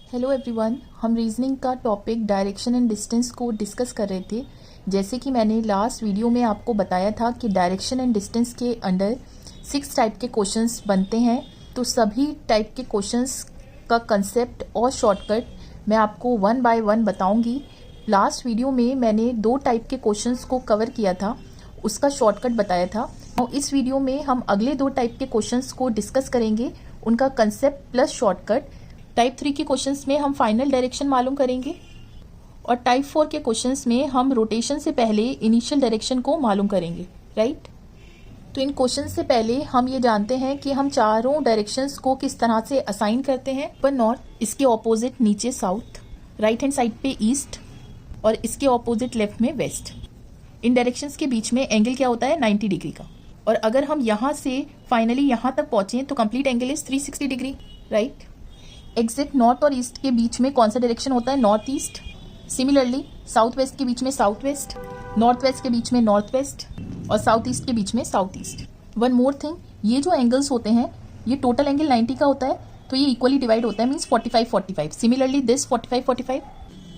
Hello everyone, हम reasoning का topic direction and distance को डिस्कस कर रहे थे। जैसे कि मैंने लास्ट वीडियो में आपको बताया था कि डायरेक्शन एंड डिस्टेंस के अंडर 6 टाइप के क्वेश्चंस बनते हैं। तो सभी टाइप के क्वेश्चंस का कंसेप्ट और शॉर्टकट मैं आपको वन बाय वन बताऊंगी। लास्ट वीडियो में मैंने 2 टाइप के क्वेश्चंस को कवर किया था, उसका शॉर्टकट बताया था। और इस वीडियो में हम अगले 2 टाइप के क्वेश्चंस को डिस्कस करेंगे, उनका कंसेप्ट प्लस शॉर्टकट। टाइप 3 के क्वेश्चंस में हम फाइनल डायरेक्शन मालूम करेंगे और टाइप 4 के क्वेश्चंस में हम रोटेशन से पहले इनिशियल डायरेक्शन को मालूम करेंगे, राइट। तो इन क्वेश्चन से पहले हम ये जानते हैं कि हम चारों डायरेक्शंस को किस तरह से असाइन करते हैं। पर नॉर्थ, इसके ऑपोजिट नीचे साउथ, राइट हैंड साइड पे ईस्ट और इसके ऑपोजिट लेफ्ट में वेस्ट। इन डायरेक्शंस के बीच में एंगल क्या होता है, 90 डिग्री का। और अगर हम यहाँ से फाइनली यहाँ तक पहुंचे तो complete angle is 360 degree, right. Exact north और ईस्ट के बीच में कौन सा डायरेक्शन होता है, north east. Similarly south west के बीच में साउथ वेस्ट, नॉर्थ वेस्ट के बीच में नॉर्थ वेस्ट और साउथ ईस्ट के बीच में south east. One more thing, ये जो एंगल्स होते हैं ये टोटल एंगल 90 का होता है, तो ये इक्वली डिवाइड होता है, means 45-45। Similarly this 45-45,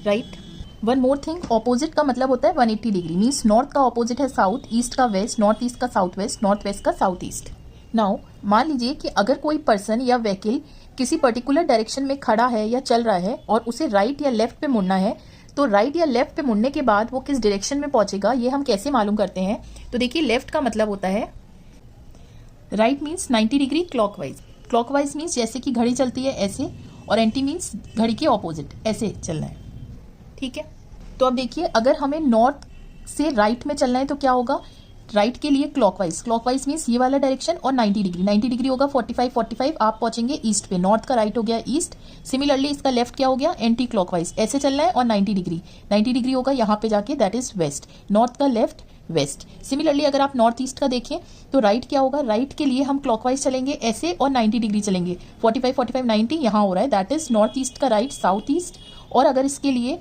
right. One more thing, opposite का मतलब होता है 180 डिग्री, मीन्स नॉर्थ का ऑपोजिट है साउथ, ईस्ट का वेस्ट, नॉर्थ ईस्ट का साउथ वेस्ट, नॉर्थ वेस्ट का साउथ ईस्ट। नाउ मान लीजिए कि अगर कोई पर्सन या व्हीकल किसी पर्टिकुलर डायरेक्शन में खड़ा है या चल रहा है और उसे राइट या लेफ्ट पे मुड़ना है, तो राइट या लेफ्ट पे मुड़ने के बाद वो किस डायरेक्शन में पहुंचेगा ये हम कैसे मालूम करते हैं। तो देखिए, लेफ्ट का मतलब होता है right, means 90 degree clockwise. Clockwise means जैसे कि घड़ी चलती है ऐसे, और एंटी मीन्स घड़ी के ऑपोजिट ऐसे चलना है, ठीक है। तो अब देखिए, अगर हमें नॉर्थ से राइट में चलना है तो क्या होगा, राइट के लिए क्लॉकवाइज। क्लॉकवाइज मीन्स ये वाला डायरेक्शन और 90 डिग्री। 90 डिग्री होगा 45-45, आप पहुंचेंगे ईस्ट पे। नॉर्थ का राइट हो गया ईस्ट। सिमिलरली इसका लेफ्ट क्या हो गया, एंटी क्लॉकवाइज, ऐसे चलना है और 90 डिग्री। 90 डिग्री होगा यहाँ पे जाके, दैट इज वेस्ट। नॉर्थ का लेफ्ट, वेस्ट। सिमिलरली अगर आप नॉर्थ ईस्ट का देखें तो राइट क्या होगा, राइट के लिए हम क्लॉकवाइज चलेंगे ऐसे और 90 डिग्री चलेंगे। 45-45 90 यहाँ हो रहा है, दैट इज नॉर्थ ईस्ट का राइट, साउथ ईस्ट। और अगर इसके लिए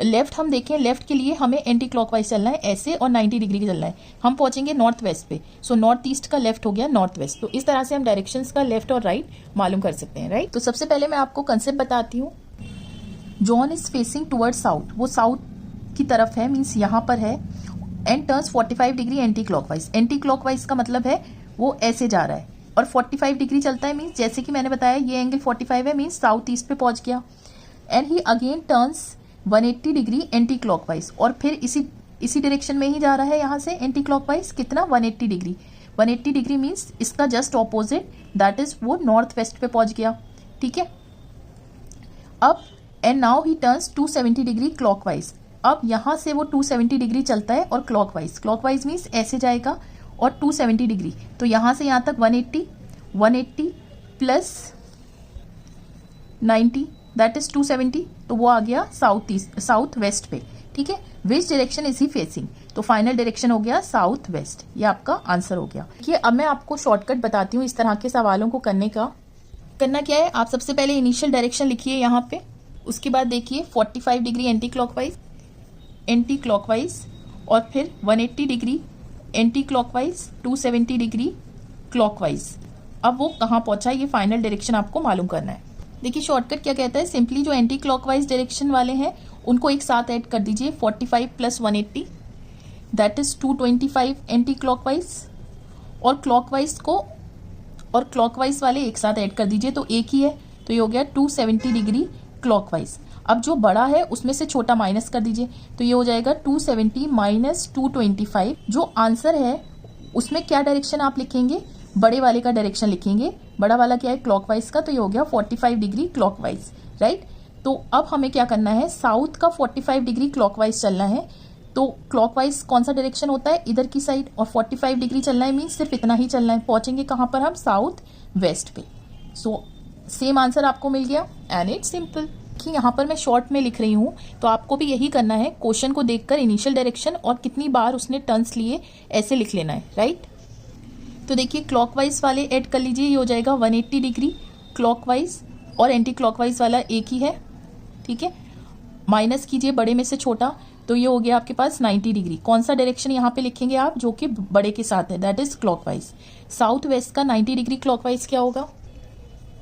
लेफ्ट हम देखें, लेफ्ट के लिए हमें एंटी क्लॉकवाइज चलना है ऐसे और 90 डिग्री का चलना है, हम पहुंचेंगे नॉर्थ वेस्ट पे। सो नॉर्थ ईस्ट का लेफ्ट हो गया नॉर्थ वेस्ट। तो इस तरह से हम डायरेक्शंस का लेफ्ट और राइट मालूम कर सकते हैं, राइट। तो सबसे पहले मैं आपको कंसेप्ट बताती हूँ। John is facing toward south, वो साउथ की तरफ है, मीन्स यहाँ पर है, and turns 45 degree anti clockwise. Anti clockwise का मतलब है वो ऐसे जा रहा है और 45 डिग्री चलता है, मीन्स जैसे कि मैंने बताया ये एंगल 45 है, मीन्स साउथ ईस्ट पे पहुंच गया। And he again turns 180 degree anti clockwise, और फिर इसी डायरेक्शन में ही जा रहा है यहाँ से एंटी क्लॉकवाइज, कितना, 180 डिग्री। 180 डिग्री मीन्स इसका जस्ट ऑपोजिट, दैट इज वो नॉर्थ वेस्ट पे पहुंच गया, ठीक है। अब and now he turns 270 degree clockwise. अब यहाँ से वो 270 डिग्री चलता है और क्लॉकवाइज। क्लॉकवाइज मीन्स ऐसे जाएगा और 270 डिग्री, तो यहाँ से यहाँ तक 180 प्लस 90 दैट इज 270, तो वो आ गया साउथ वेस्ट पे, ठीक है। Which direction is he facing, तो फाइनल डायरेक्शन हो गया साउथ वेस्ट। ये आपका आंसर हो गया। देखिए, अब मैं आपको शॉर्टकट बताती हूँ इस तरह के सवालों को करने का। करना क्या है, आप सबसे पहले इनिशियल डायरेक्शन लिखिए यहाँ पे, उसके बाद देखिए 45 डिग्री एंटी क्लॉकवाइज और फिर 180 degree anti clockwise, 270 degree clockwise. अब वो कहाँ पहुंचा, ये फाइनल डायरेक्शन आपको मालूम करना है। देखिए, शॉर्टकट क्या कहता है, सिंपली जो एंटी क्लॉकवाइज डायरेक्शन वाले हैं उनको एक साथ ऐड कर दीजिए, 45 plus 180 that is 225 anti clockwise, और क्लॉकवाइज वाले एक साथ ऐड कर दीजिए, तो एक ही है, तो ये हो गया 270 डिग्री क्लॉकवाइज। अब जो बड़ा है उसमें से छोटा माइनस कर दीजिए, तो ये हो जाएगा 270 माइनस 225। जो आंसर है उसमें क्या डायरेक्शन आप लिखेंगे, बड़े वाले का डायरेक्शन लिखेंगे। बड़ा वाला क्या है, क्लॉकवाइज का, तो ये हो गया 45 डिग्री क्लॉकवाइज, राइट। तो अब हमें क्या करना है, साउथ का 45 डिग्री क्लॉकवाइज चलना है। तो क्लॉकवाइज कौन सा डायरेक्शन होता है, इधर की साइड, और 45 डिग्री चलना है, मीन्स सिर्फ इतना ही चलना है। पहुंचेंगे कहां पर हम, साउथ वेस्ट पे। सो सेम आंसर आपको मिल गया, एंड इट्स सिंपल। कि यहाँ पर मैं शॉर्ट में लिख रही हूँ, तो आपको भी यही करना है, क्वेश्चन को देखकर इनिशियल डायरेक्शन और कितनी बार उसने टर्न्स लिए ऐसे लिख लेना है, राइट। तो देखिए, क्लॉकवाइज वाले ऐड कर लीजिए, ये हो जाएगा 180 डिग्री क्लॉकवाइज, और एंटी क्लॉकवाइज वाला एक ही है, ठीक है। माइनस कीजिए बड़े में से छोटा, तो ये हो गया आपके पास 90 डिग्री। कौन सा डायरेक्शन यहाँ पे लिखेंगे आप, जो कि बड़े के साथ है, that is clockwise. South west का 90 डिग्री क्लॉकवाइज क्या होगा,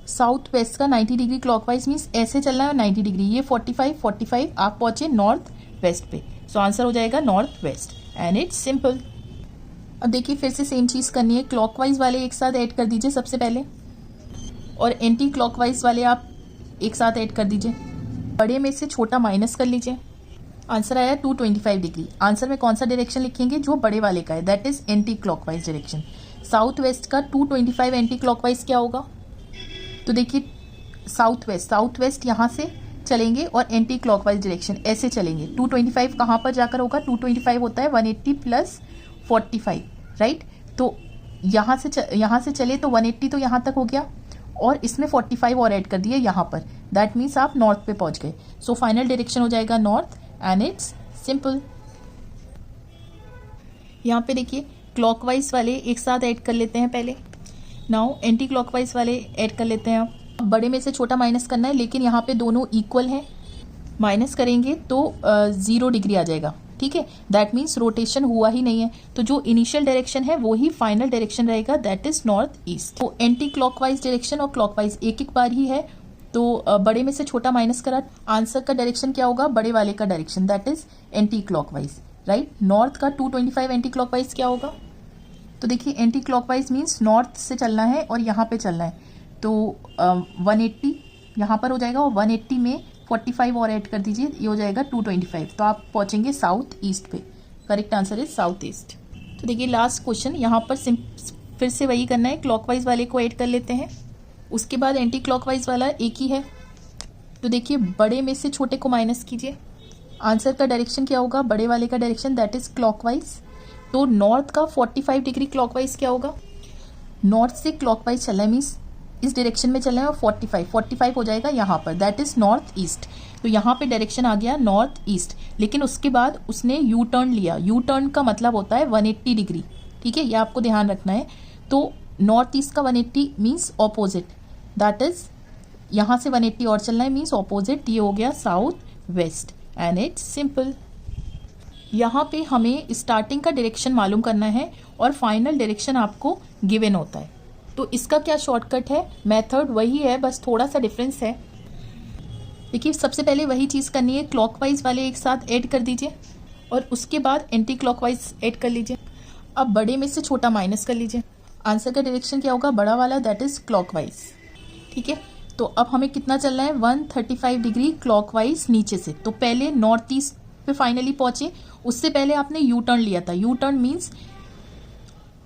साउथ वेस्ट का 90 डिग्री क्लॉकवाइज मीन्स ऐसे चलना है 90 डिग्री, ये 45 आप पहुंचे नॉर्थ वेस्ट पे, सो आंसर हो जाएगा north west and it's simple. अब देखिए फिर से सेम चीज करनी है, क्लॉकवाइज वाले एक साथ ऐड कर दीजिए सबसे पहले और एंटी क्लॉकवाइज वाले आप एक साथ ऐड कर दीजिए। बड़े में से छोटा माइनस कर लीजिए, आंसर आया 225 डिग्री। आंसर में कौन सा डायरेक्शन लिखेंगे, जो बड़े वाले का है, that is anti clockwise direction. South west का 225 एंटी क्लॉकवाइज क्या होगा, तो देखिए साउथ वेस्ट यहाँ से चलेंगे और एंटी क्लॉकवाइज डायरेक्शन ऐसे चलेंगे। 225 कहाँ पर जाकर होगा, 225 होता है 180 प्लस 45, राइट। तो यहाँ से चले तो 180 तो यहाँ तक हो गया और इसमें 45 और ऐड कर दिए यहाँ पर, दैट मीन्स आप नॉर्थ पे पहुंच गए। सो फाइनल डायरेक्शन हो जाएगा नॉर्थ एंड इट्स सिंपल। यहाँ पे देखिए क्लॉकवाइज वाले एक साथ ऐड कर लेते हैं पहले, नाउ एंटी क्लॉकवाइज वाले ऐड कर लेते हैं। अब बड़े में से छोटा माइनस करना है, लेकिन यहाँ पे दोनों इक्वल हैं, माइनस करेंगे तो 0 डिग्री आ जाएगा, ठीक है। दैट मीन्स रोटेशन हुआ ही नहीं है, तो जो इनिशियल डायरेक्शन है वो ही फाइनल डायरेक्शन रहेगा, दैट इज नॉर्थ ईस्ट। तो एंटी क्लॉकवाइज डायरेक्शन और क्लॉकवाइज एक एक बार ही है, तो बड़े में से छोटा माइनस करा, आंसर का डायरेक्शन क्या होगा, बड़े वाले का direction, that is anti clockwise, right. North का 225 एंटी क्लॉकवाइज क्या होगा, तो देखिए एंटी क्लॉकवाइज मीन्स नॉर्थ से चलना है और यहाँ पे चलना है, तो 180 यहाँ पर हो जाएगा और 180 में 45 और ऐड कर दीजिए, ये हो जाएगा 225, तो आप पहुंचेंगे साउथ ईस्ट पे। Correct answer is south east. तो देखिए लास्ट क्वेश्चन, यहाँ पर फिर से वही करना है, क्लॉकवाइज वाले को ऐड कर लेते हैं, उसके बाद एंटी क्लॉकवाइज वाला एक ही है। तो देखिए बड़े में से छोटे को माइनस कीजिए, आंसर का डायरेक्शन क्या होगा, बड़े वाले का डायरेक्शन, दैट इज क्लॉकवाइज। तो नॉर्थ का 45 डिग्री क्लॉकवाइज क्या होगा, नॉर्थ से क्लॉकवाइज चलना है मीन्स इस डायरेक्शन में चलना है और 45 हो जाएगा यहाँ पर, दैट इज नॉर्थ ईस्ट। तो यहाँ पे डायरेक्शन आ गया नॉर्थ ईस्ट, लेकिन उसके बाद उसने यू टर्न लिया, यू टर्न का मतलब होता है 180 डिग्री, ठीक है, ये आपको ध्यान रखना है। तो नॉर्थ ईस्ट का 180 मीन्स ऑपोजिट, दैट इज यहाँ से 180 और चलना है मीन्स ऑपोजिट, ये हो गया south west and it's simple. यहाँ पे हमें स्टार्टिंग का डायरेक्शन मालूम करना है और फाइनल डायरेक्शन आपको गिवन होता है। तो इसका क्या शॉर्टकट है, मेथड वही है, बस थोड़ा सा डिफरेंस है। देखिए सबसे पहले वही चीज़ करनी है, क्लॉकवाइज वाले एक साथ ऐड कर दीजिए और उसके बाद एंटी क्लॉकवाइज ऐड कर लीजिए। अब बड़े में से छोटा माइनस कर लीजिए, आंसर का डायरेक्शन क्या होगा, बड़ा वाला, दैट इज क्लॉकवाइज, ठीक है। तो अब हमें कितना चलना है, 135 डिग्री क्लॉकवाइज नीचे से। तो पहले नॉर्थ ईस्ट पे फाइनली पहुंचे, उससे पहले आपने यू टर्न लिया था, U turn means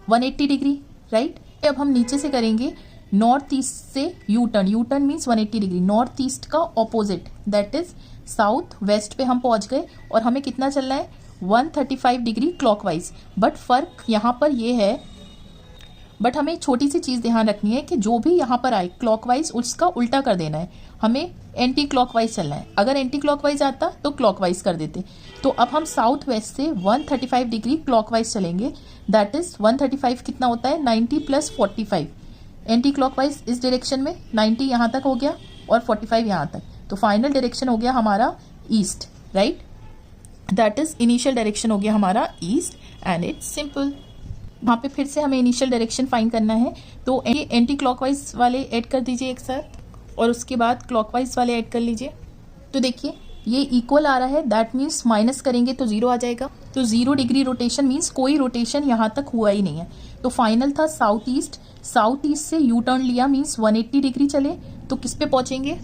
180 degree, right. अब हम नीचे से करेंगे नॉर्थ ईस्ट से U turn means 180 degree, north east का opposite, that is south west पे हम पहुंच गए और हमें कितना चलना है, 135 डिग्री क्लॉकवाइज। बट फर्क यहाँ पर ये है, बट हमें छोटी सी चीज़ ध्यान रखनी है कि जो भी यहाँ पर आए क्लॉकवाइज उसका उल्टा कर देना है, हमें एंटी क्लॉकवाइज चलना है। अगर एंटी क्लॉकवाइज आता तो क्लॉकवाइज कर देते। तो अब हम साउथ वेस्ट से 135 डिग्री क्लॉकवाइज चलेंगे, दैट इज 135 कितना होता है, 90 प्लस 45, एंटी क्लॉकवाइज इस डायरेक्शन में 90 यहाँ तक हो गया और 45 यहाँ तक, तो फाइनल डायरेक्शन हो गया हमारा east, right, that is initial direction हो गया हमारा ईस्ट एंड इट्स सिंपल। वहाँ पे फिर से हमें इनिशियल डायरेक्शन फाइंड करना है, तो एंटी क्लॉकवाइज वाले ऐड कर दीजिए एक साथ और उसके बाद क्लॉकवाइज वाले ऐड कर लीजिए। तो देखिए ये इक्वल आ रहा है, दैट मीन्स माइनस करेंगे तो 0 आ जाएगा। तो 0 डिग्री रोटेशन मीन्स कोई रोटेशन यहाँ तक हुआ ही नहीं है। तो फाइनल था साउथ ईस्ट से यू टर्न लिया मीन्स 180 डिग्री चले तो किस पे पहुंचेंगे,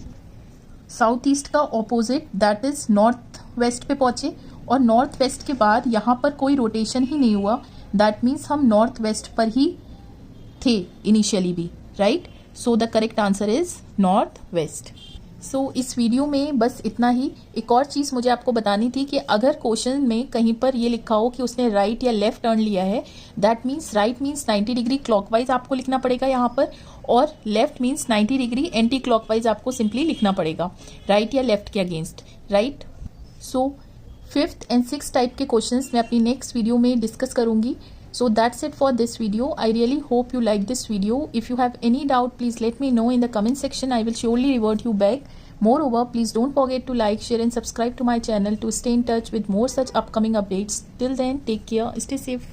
साउथ ईस्ट का opposite, that is north waste पे पहुंचे और नॉर्थ वेस्ट के बाद यहाँ पर कोई रोटेशन ही नहीं हुआ, दैट मीन्स हम नॉर्थ वेस्ट पर ही थे इनिशियली भी, right. So the correct answer is north west. So इस वीडियो में बस इतना ही। एक और चीज़ मुझे आपको बतानी थी कि अगर क्वेश्चन में कहीं पर ये लिखा हो कि उसने राइट या लेफ्ट टर्न लिया है, that means right means 90 degree clockwise आपको लिखना पड़ेगा यहाँ पर, और left means 90 degree anti clockwise आपको सिंपली लिखना पड़ेगा, राइट या लेफ्ट के against, right. So 5th and 6th type के क्वेश्चंस मैं अपनी नेक्स्ट वीडियो में डिस्कस करूंगी। So that's it for this video. I really hope you like this video. If you have any doubt, please let me know in the comment section. I will surely revert you back. Moreover, please don't forget to like, share and subscribe to my channel to stay in touch with more such upcoming updates. Till then, take care, stay safe.